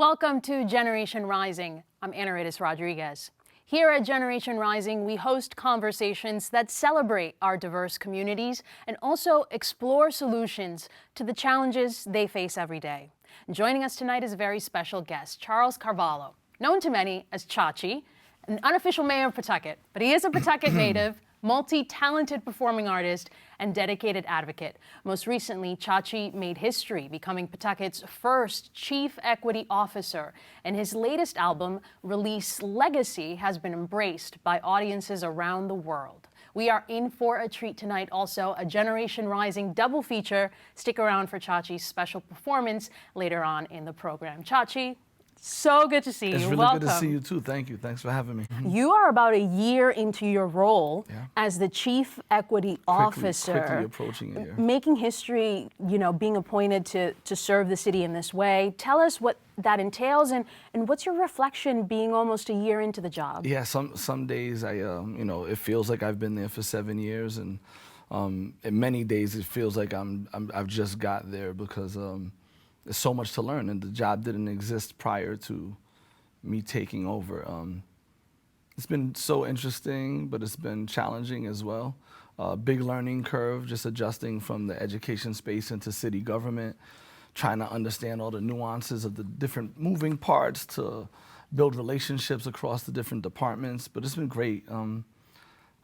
Welcome to Generation Rising. I'm Anaridis Rodriguez. Here at Generation Rising, we host conversations that celebrate our diverse communities and also explore solutions to the challenges they face every day. Joining us tonight is a very special guest, Charles Carvalho, known to many as Chachi, an unofficial mayor of Pawtucket, but he is a Pawtucket native, multi-talented performing artist, and dedicated advocate. Most recently, Chachi made history, becoming Pawtucket's first chief equity officer, and his latest album, Release Legacy, has been embraced by audiences around the world. We are in for a treat tonight, also a Generation Rising double feature. Stick around for Chachi's special performance later on in the program. Chachi, so good to see you. It's really Welcome. good to see you too. Thank you. Thanks for having me. You are about a year into your role as the Chief Equity Officer. Quickly approaching it, making history, being appointed to serve the city in this way. Tell us what that entails and what's your reflection being almost a year into the job? Yeah, some days it feels like I've been there for 7 years, and in many days it feels like I've just got there because there's so much to learn, and the job didn't exist prior to me taking over. It's been so interesting, but it's been challenging as well. Big learning curve, just adjusting from the education space into city government, trying to understand all the nuances of the different moving parts to build relationships across the different departments. But it's been great.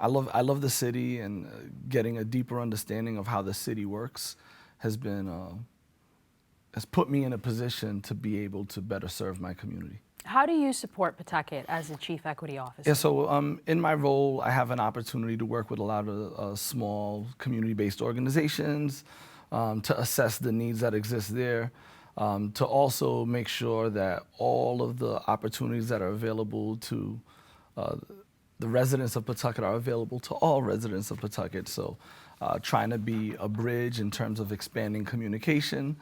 I love the city, and getting a deeper understanding of how the city works has put me in a position to be able to better serve my community. How do you support Pawtucket as the Chief Equity Officer? Yeah, so in my role, I have an opportunity to work with a lot of small community-based organizations to assess the needs that exist there, to also make sure that all of the opportunities that are available to the residents of Pawtucket are available to all residents of Pawtucket. So trying to be a bridge in terms of expanding communication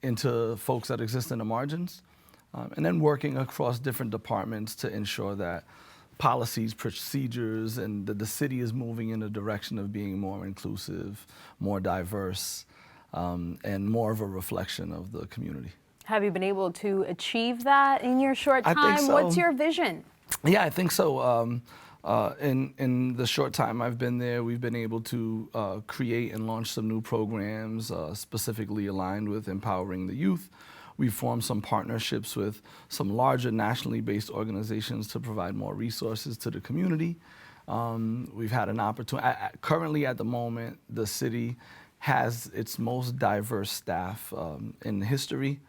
into folks that exist in the margins, and then working across different departments to ensure that policies, procedures, and that the city is moving in a direction of being more inclusive, more diverse, and more of a reflection of the community. Have you been able to achieve that in your short time? I think so. What's your vision? Yeah, I think so. In the short time I've been there, we've been able to create and launch some new programs specifically aligned with empowering the youth. We've formed some partnerships with some larger nationally based organizations to provide more resources to the community. We've had an opportunity. Currently, at the moment, the city has its most diverse staff in history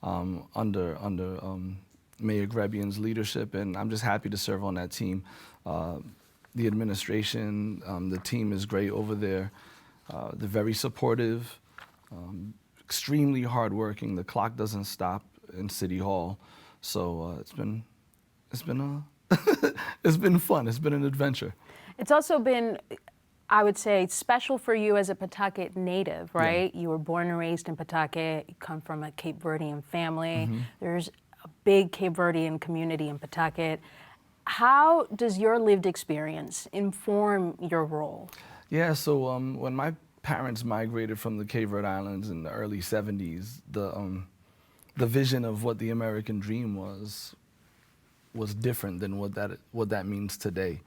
under Mayor Grebian's leadership, and I'm just happy to serve on that team. The administration, the team is great over there. They're very supportive, extremely hardworking. The clock doesn't stop in City Hall, so it's been it's been fun. It's been an adventure. It's also been, I would say, special for you as a Pawtucket native, right? Yeah. You were born and raised in Pawtucket. You come from a Cape Verdean family. Mm-hmm. There's a big Cape Verdean community in Pawtucket. How does your lived experience inform your role? Yeah, so when my parents migrated from the Cape Verde Islands in the early 70s, the vision of what the American dream was different than what that means today.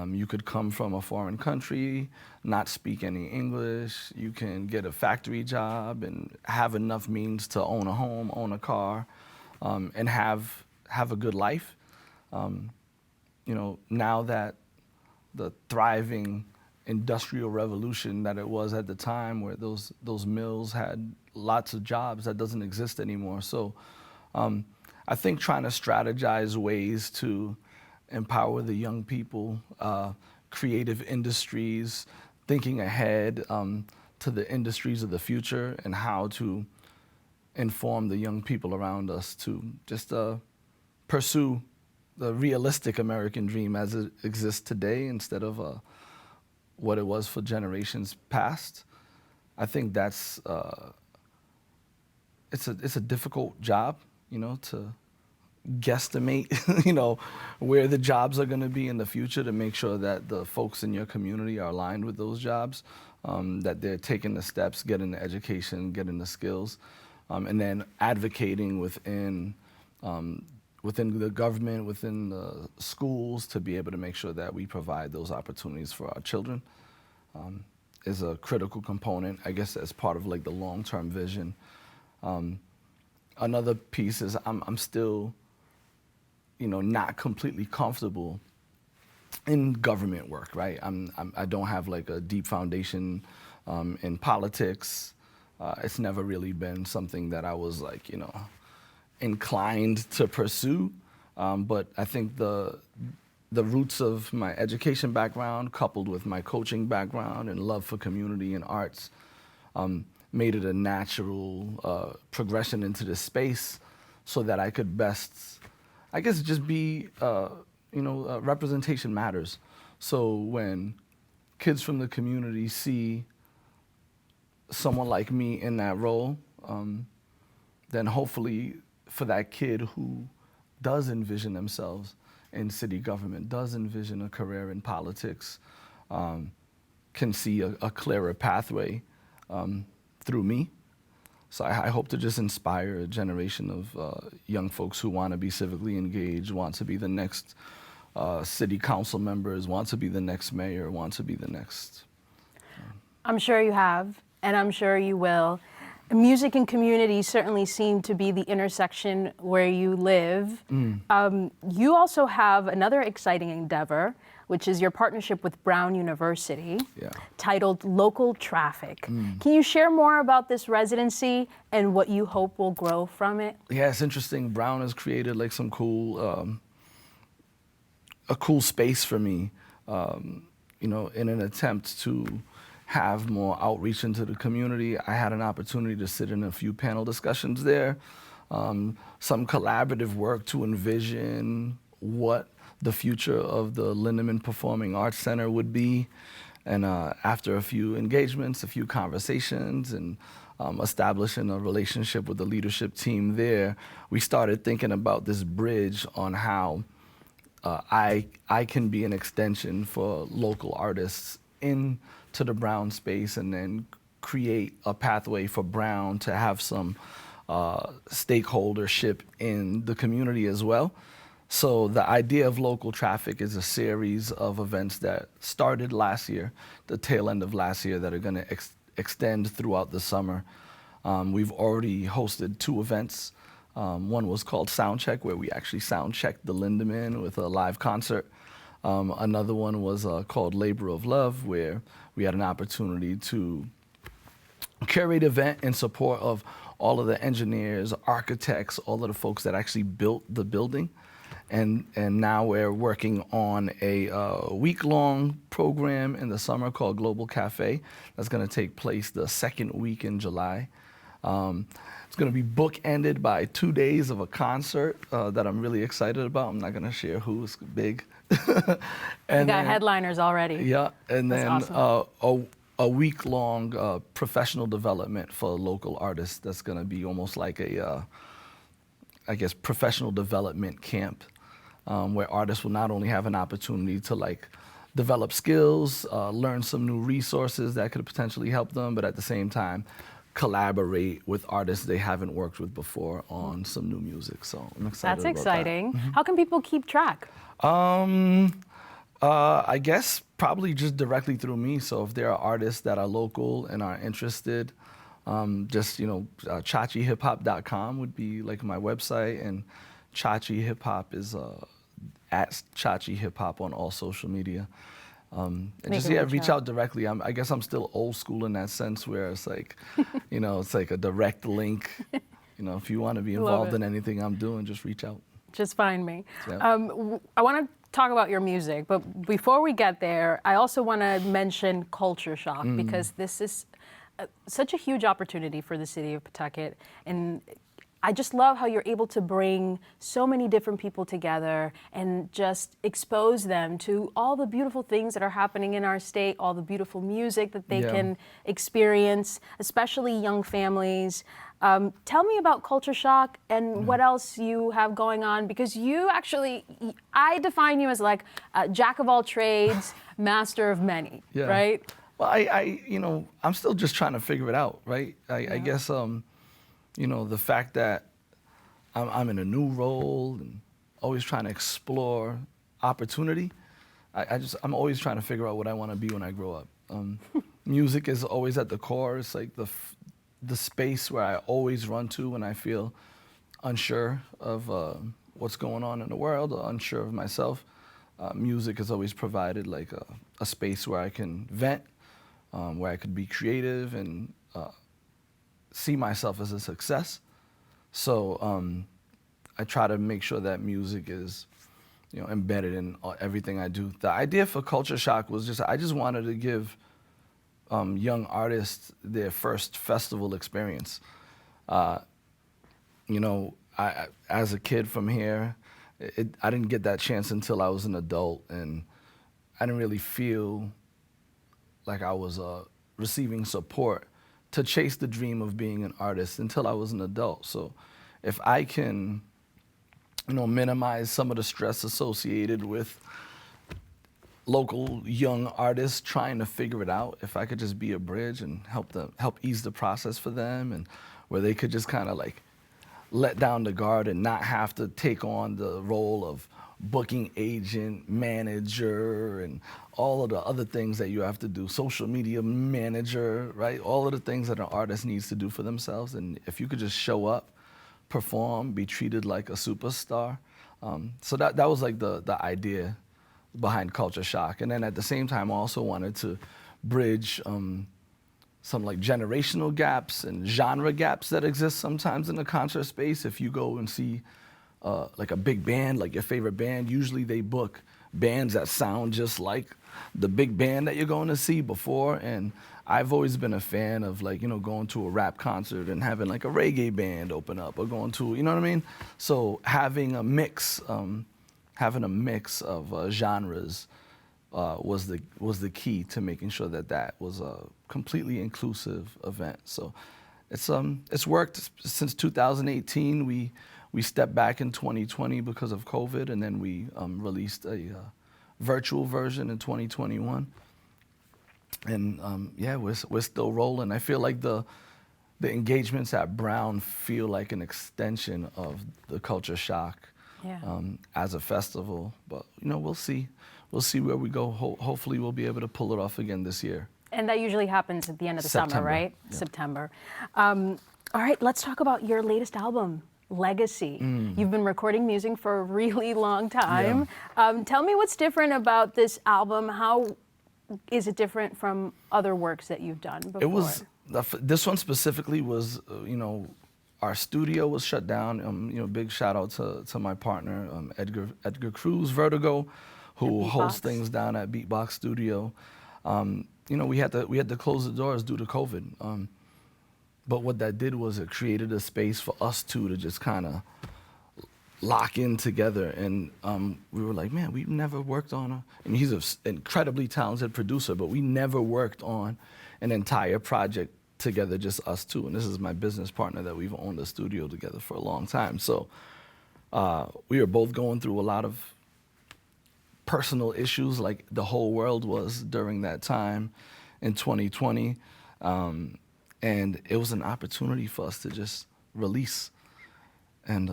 You could come from a foreign country, not speak any English, you can get a factory job and have enough means to own a home, own a car, and have a good life. Now that the thriving industrial revolution that it was at the time, where those mills had lots of jobs, that doesn't exist anymore. So I think trying to strategize ways to empower the young people, creative industries, thinking ahead to the industries of the future, and how to inform the young people around us to just pursue the realistic American dream as it exists today instead of what it was for generations past. I think that's it's a difficult job, to guesstimate, where the jobs are going to be in the future, to make sure that the folks in your community are aligned with those jobs, that they're taking the steps, getting the education, getting the skills. and then advocating within the government, within the schools, to be able to make sure that we provide those opportunities for our children is a critical component, I guess, as part of like the long-term vision. Another piece is I'm still, not completely comfortable in government work, right? I don't have like a deep foundation in politics. It's never really been something that I was like, inclined to pursue. But I think the roots of my education background, coupled with my coaching background and love for community and arts, made it a natural progression into this space so that I could best, I guess, just be, representation matters. So when kids from the community see someone like me in that role, then hopefully for that kid who does envision themselves in city government, does envision a career in politics, can see a clearer pathway through me. So I hope to just inspire a generation of young folks who want to be civically engaged, want to be the next city council members, want to be the next mayor, want to be the next. I'm sure you have, and I'm sure you will. Music and community certainly seem to be the intersection where you live. You also have another exciting endeavor, which is your partnership with Brown University, titled Local Traffic. Can you share more about this residency and what you hope will grow from it? Yeah, it's interesting. Brown has created like some cool, a cool space for me, in an attempt to have more outreach into the community. I had an opportunity to sit in a few panel discussions there, some collaborative work to envision what the future of the Lindeman Performing Arts Center would be. And after a few engagements, a few conversations, and establishing a relationship with the leadership team there, we started thinking about this bridge on how I can be an extension for local artists into the Brown space, and then create a pathway for Brown to have some stakeholdership in the community as well. So the idea of Local Traffic is a series of events that started last year, the tail end of last year, that are going to extend throughout the summer. We've already hosted 2 events. One was called Soundcheck, where we actually sound-checked the Lindeman with a live concert. Another one was called Labor of Love, where we had an opportunity to curate an event in support of all of the engineers, architects, all of the folks that actually built the building. And now we're working on a week-long program in the summer called Global Cafe that's going to take place the second week in July. It's going to be bookended by 2 days of a concert that I'm really excited about. I'm not going to share who's big. And you got headliners already. Yeah, and That's then awesome. a week-long professional development for local artists that's going to be almost like a, professional development camp, where artists will not only have an opportunity to like develop skills, learn some new resources that could potentially help them, but at the same time collaborate with artists they haven't worked with before on some new music. So I'm excited about that. That's exciting. How can people keep track? I guess probably just directly through me. So if there are artists that are local and are interested, chachihiphop.com would be like my website, and Chachi Hip Hop is at Chachi Hip Hop on all social media. And just reach out directly. I guess I'm still old school in that sense, where it's like, it's like a direct link. If you want to be involved in anything I'm doing, just reach out. Just find me. Yeah. I want to talk about your music, but before we get there, I also want to mention Culture Shock, because this is such a huge opportunity for the city of Pawtucket, and I just love how you're able to bring so many different people together and just expose them to all the beautiful things that are happening in our state, all the beautiful music that they can experience, especially young families. Tell me about Culture Shock and what else you have going on, because you actually, I define you as like a jack of all trades, master of many, right? Well, I'm still just trying to figure it out, right? I guess the fact that I'm in a new role and always trying to explore opportunity. I'm always trying to figure out what I want to be when I grow up. Music is always at the core. It's like the space where I always run to when I feel unsure of what's going on in the world or unsure of myself. Music has always provided like a space where I can vent, where I could be creative and see myself as a success. So I try to make sure that music is, embedded in everything I do. The idea for Culture Shock was I just wanted to give young artists their first festival experience. As a kid from here, I didn't get that chance until I was an adult, and I didn't really feel like I was receiving support to chase the dream of being an artist until I was an adult. So if I can, minimize some of the stress associated with local young artists trying to figure it out, if I could just be a bridge and help ease the process for them, and where they could just kind of like let down the guard and not have to take on the role of booking agent, manager, and all of the other things that you have to do, social media manager, right? All of the things that an artist needs to do for themselves. And if you could just show up, perform, be treated like a superstar. So that was like the idea behind Culture Shock. And then at the same time, I also wanted to bridge some like generational gaps and genre gaps that exist sometimes in the concert space. If you go and see like a big band, like your favorite band, usually they book bands that sound just like the big band that you're going to see before. And I've always been a fan of like, going to a rap concert and having like a reggae band open up, or going to, you know what I mean? So having a mix of genres was the key to making sure that was a completely inclusive event. So it's worked since 2018. We stepped back in 2020 because of COVID, and then we released a virtual version in 2021. And we're still rolling. I feel like the engagements at Brown feel like an extension of the Culture Shock as a festival. But we'll see. We'll see where we go. Hopefully, we'll be able to pull it off again this year. And that usually happens at the end of the September. summer, right? Yeah. September. All right, let's talk about your latest album, Legacy. You've been recording music for a really long time. Yeah. Tell me what's different about this album. How is it different from other works that you've done before? This one specifically was, our studio was shut down. Big shout out to my partner, Edgar Cruz, Vertigo, who holds things down at Beatbox Studio. We had to close the doors due to COVID. But what that did was it created a space for us two to just kind of lock in together. And we were like, man, we've never worked on and he's an incredibly talented producer, but we never worked on an entire project together, just us two. And this is my business partner that we've owned the studio together for a long time. So we were both going through a lot of personal issues, like the whole world was during that time in 2020. And it was an opportunity for us to just release. And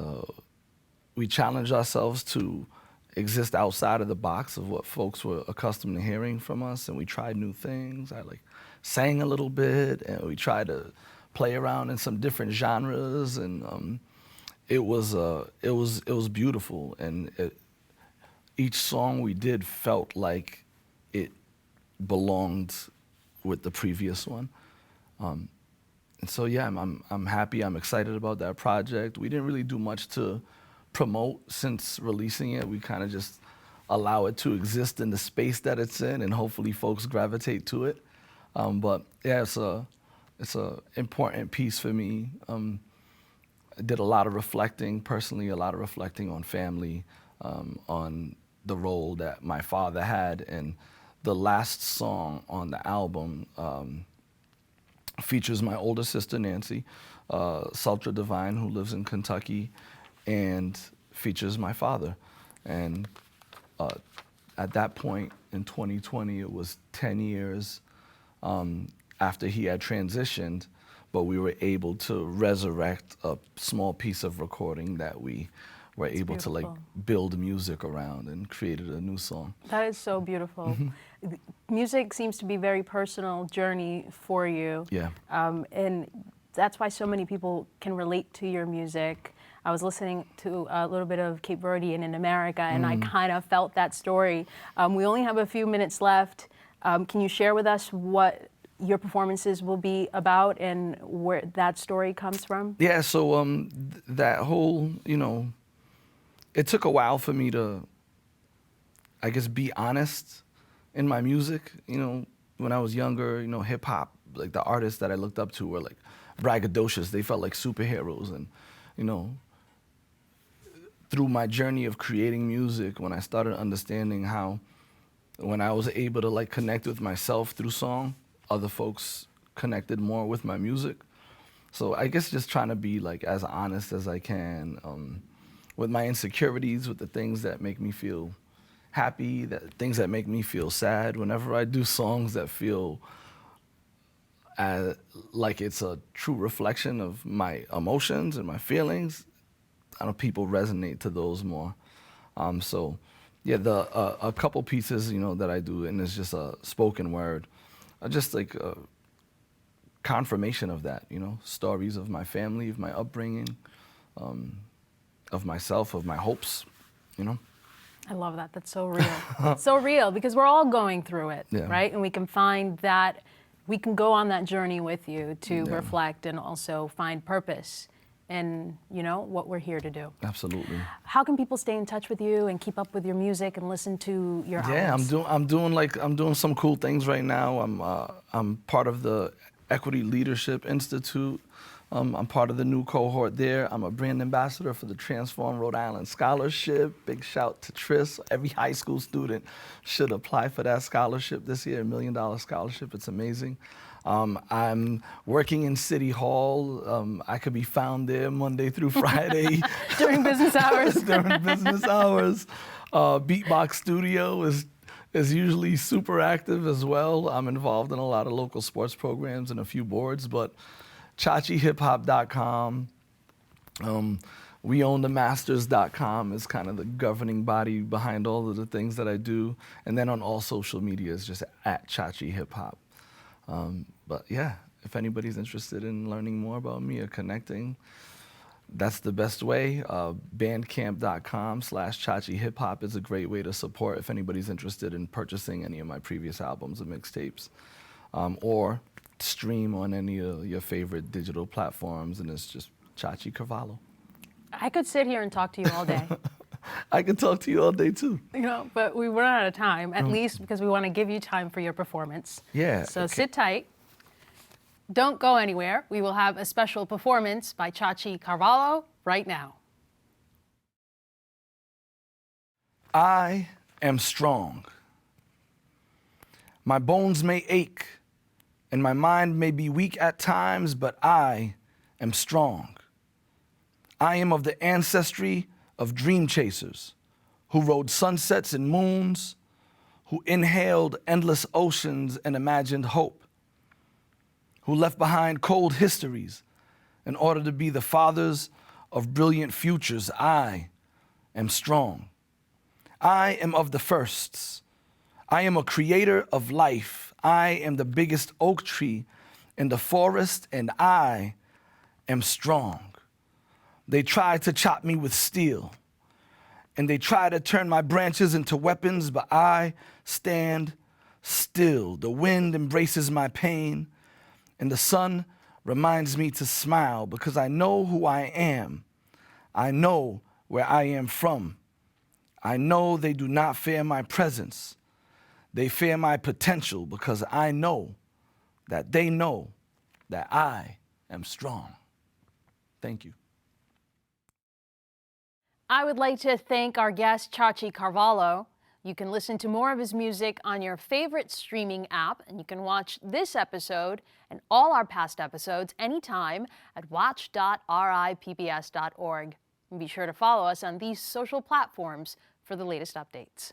we challenged ourselves to exist outside of the box of what folks were accustomed to hearing from us. And we tried new things. I sang a little bit, and we tried to play around in some different genres. And it was beautiful. And each song we did felt like it belonged with the previous one. And so I'm happy. I'm excited about that project. We didn't really do much to promote since releasing it. We kind of just allow it to exist in the space that it's in, and hopefully folks gravitate to it. But yeah, it's a important piece for me. I did a lot of reflecting personally, a lot of reflecting on family, on the role that my father had, and the last song on the album features my older sister, Nancy, Sultra Divine, who lives in Kentucky, and features my father. And at that point in 2020, it was 10 years after he had transitioned, but we were able to resurrect a small piece of recording that we were able to like build music around and created a new song. That is so beautiful. Music seems to be a very personal journey for you. Yeah. And that's why so many people can relate to your music. I was listening to a little bit of Cape Verdean in America, and I kind of felt that story. We only have a few minutes left. Can you share with us what your performances will be about and where that story comes from? Yeah, so that whole, it took a while for me to, I guess, be honest in my music. When I was younger, hip hop, like the artists that I looked up to were like braggadocious. They felt like superheroes. And, through my journey of creating music, when I started understanding how, when I was able to like connect with myself through song, other folks connected more with my music. So I guess just trying to be like as honest as I can with my insecurities, with the things that make me feel happy, things that make me feel sad. Whenever I do songs that feel like it's a true reflection of my emotions and my feelings, I know people resonate to those more. So yeah, a couple pieces, that I do, and it's just a spoken word, just like a confirmation of that, stories of my family, of my upbringing, of myself, of my hopes, I love that. That's so real. It's so real because we're all going through it, right? And we can find that we can go on that journey with you to reflect and also find purpose in, what we're here to do. Absolutely. How can people stay in touch with you and keep up with your music and listen to your albums? Yeah, I'm doing some cool things right now. I'm part of the Equity Leadership Institute. I'm part of the new cohort there. I'm a brand ambassador for the Transform Rhode Island Scholarship. Big shout to Tris. Every high school student should apply for that scholarship this year, $1 million scholarship. It's amazing. I'm working in City Hall. I could be found there Monday through Friday. During business hours. During business hours. Beatbox Studio is usually super active as well. I'm involved in a lot of local sports programs and a few boards, but ChachiHipHop.com. WeOwnTheMasters.com is kind of the governing body behind all of the things that I do. And then on all social media is just at Chachi Hip Hop. But yeah, if anybody's interested in learning more about me or connecting, that's the best way. Bandcamp.com/ChachiHipHop is a great way to support if anybody's interested in purchasing any of my previous albums or mixtapes. Or stream on any of your favorite digital platforms, and it's just Chachi Carvalho. I could sit here and talk to you all day. I could talk to you all day too. But we run out of time, at least because we want to give you time for your performance. Yeah. So sit tight. Don't go anywhere. We will have a special performance by Chachi Carvalho right now. I am strong. My bones may ache, and my mind may be weak at times, but I am strong. I am of the ancestry of dream chasers who rode sunsets and moons, who inhaled endless oceans and imagined hope, who left behind cold histories in order to be the fathers of brilliant futures. I am strong. I am of the firsts. I am a creator of life. I am the biggest oak tree in the forest, and I am strong. They try to chop me with steel, and they try to turn my branches into weapons, but I stand still. The wind embraces my pain, and the sun reminds me to smile because I know who I am. I know where I am from. I know they do not fear my presence. They fear my potential because I know that they know that I am strong. Thank you. I would like to thank our guest, Chachi Carvalho. You can listen to more of his music on your favorite streaming app, and you can watch this episode and all our past episodes anytime at watch.rippbs.org. And be sure to follow us on these social platforms for the latest updates.